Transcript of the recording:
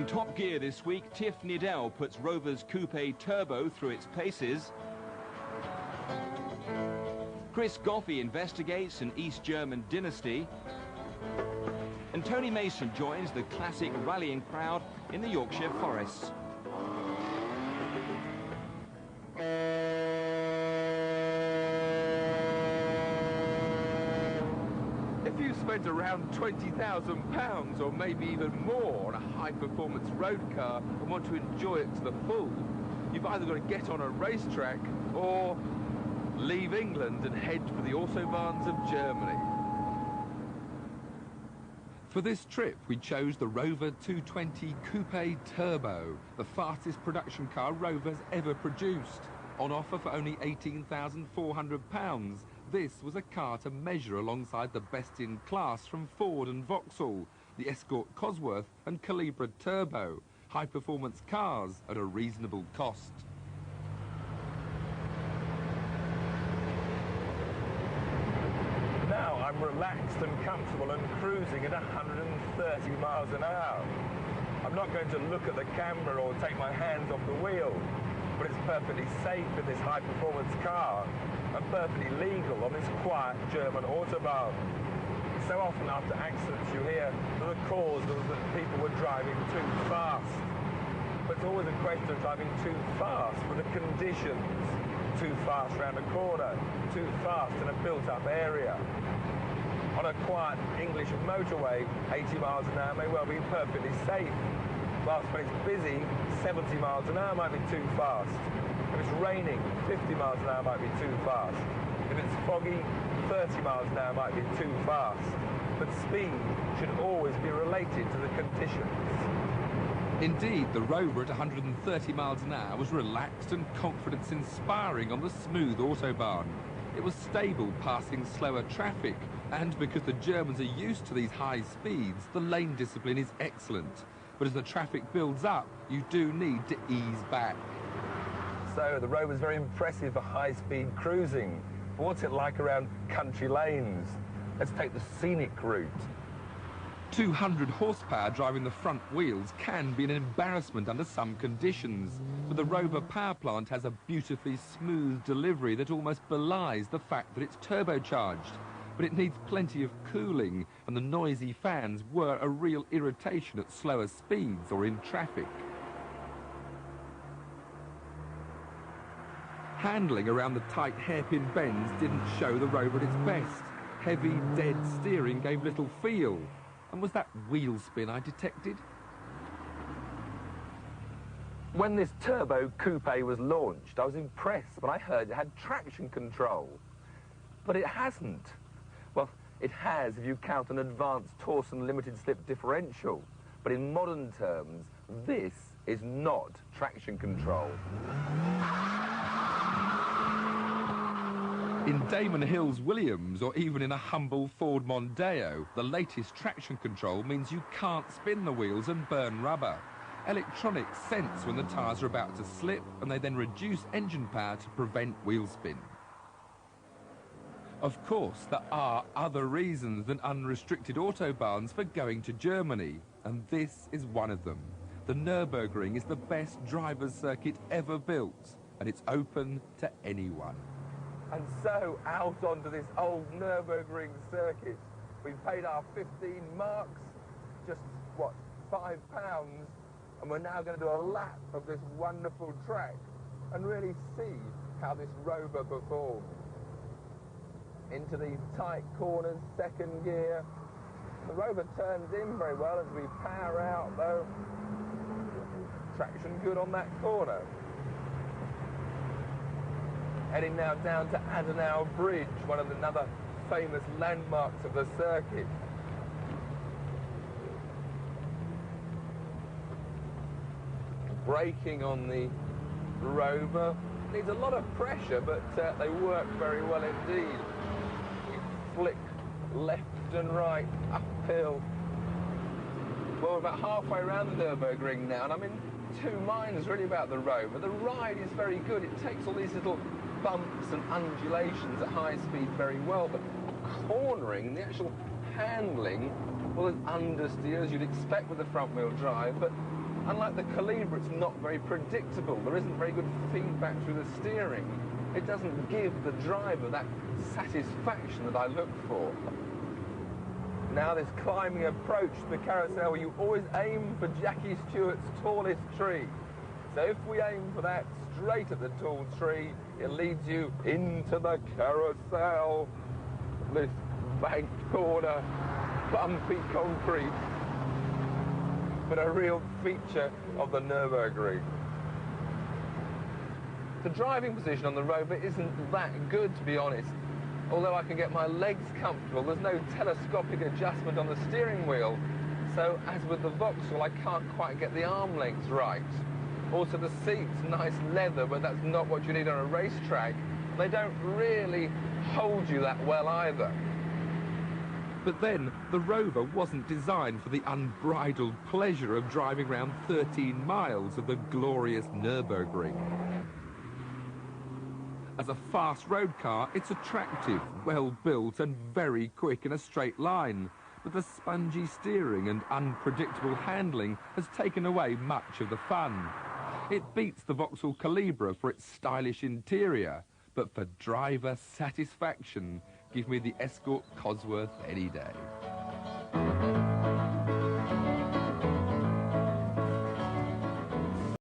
Top Gear this week, Tiff Needell puts Rover's Coupe Turbo through its paces. Chris Goffey investigates an East German dynasty. And Tony Mason joins the classic rallying crowd in the Yorkshire forests. If you spent around £20,000 or maybe even more on a high-performance road car and want to enjoy it to the full, you've either got to get on a racetrack or leave England and head for the autobahns of Germany. For this trip, we chose the Rover 220 Coupe Turbo, the fastest production car Rover's ever produced. On offer for only £18,400, this was a car to measure alongside the best in class from Ford and Vauxhall, the Escort Cosworth and Calibra Turbo, high-performance cars at a reasonable cost. Now I'm relaxed and comfortable and cruising at 130 miles an hour. I'm not going to look at the camera or take my hands off the wheel, but it's perfectly safe in this high-performance car and perfectly legal on this quiet German autobahn. So often after accidents you hear that the cause was that people were driving too fast. But it's always a question of driving too fast with the conditions. Too fast round a corner, too fast in a built-up area. On a quiet English motorway, 80 miles an hour may well be perfectly safe. Whilst when it's busy, 70 miles an hour might be too fast. If it's raining, 50 miles an hour might be too fast. If it's foggy, 30 miles an hour might be too fast. But speed should always be related to the conditions. Indeed, the Rover at 130 miles an hour was relaxed and confidence-inspiring on the smooth autobahn. It was stable, passing slower traffic, and because the Germans are used to these high speeds, the lane discipline is excellent. But as the traffic builds up, you do need to ease back. So the Rover's very impressive for high-speed cruising. But what's it like around country lanes? Let's take the scenic route. 200 horsepower driving the front wheels can be an embarrassment under some conditions, but the Rover power plant has a beautifully smooth delivery that almost belies the fact that it's turbocharged. But it needs plenty of cooling, and the noisy fans were a real irritation at slower speeds or in traffic. Handling around the tight hairpin bends didn't show the Rover at its best. Heavy, dead steering gave little feel. And was that wheel spin I detected? When this Turbo Coupe was launched, I was impressed when I heard it had traction control. But it hasn't. Well, it has if you count an advanced Torsen limited slip differential. But in modern terms, this is not traction control. In Damon Hill's Williams, or even in a humble Ford Mondeo, the latest traction control means you can't spin the wheels and burn rubber. Electronics sense when the tyres are about to slip, and they then reduce engine power to prevent wheel spin. Of course, there are other reasons than unrestricted autobahns for going to Germany, and this is one of them. The Nürburgring is the best driver's circuit ever built, and it's open to anyone. And so, out onto this old Nürburgring circuit. We paid our 15 marks, just, what, £5, and we're now going to do a lap of this wonderful track and really see how this Rover performs. Into these tight corners, second gear. The Rover turns in very well as we power out, though. Traction good on that corner. Heading now down to Adenauer Bridge, one of another famous landmarks of the circuit. Braking on the Rover needs a lot of pressure, but they work very well indeed. We flick left and right, uphill. Well, we're about halfway around the Nürburgring now, and I'm in two minds really about the Rover. The ride is very good. It takes all these little bumps and undulations at high speed very well, but cornering, the actual handling, well, as understeer as you'd expect with a front-wheel drive, but Unlike the Calibra, it's not very predictable. There isn't very good feedback through the steering. It doesn't give the driver that satisfaction that I look for. Now this climbing approach to the carousel, you always aim for Jackie Stewart's tallest tree. So if we aim for that straight at the tall tree, it leads you into the carousel. This banked corner, bumpy concrete, but a real feature of the Nürburgring. The driving position on the Rover isn't that good, to be honest. Although I can get my legs comfortable, there's no telescopic adjustment on the steering wheel. So, as with the Vauxhall, I can't quite get the arm lengths right. Also, the seats, nice leather, but that's not what you need on a racetrack. They don't really hold you that well either. But then, the Rover wasn't designed for the unbridled pleasure of driving around 13 miles of the glorious Nürburgring. As a fast road car, it's attractive, well-built and very quick in a straight line. But the spongy steering and unpredictable handling has taken away much of the fun. It beats the Vauxhall Calibra for its stylish interior, but for driver satisfaction, give me the Escort Cosworth any day.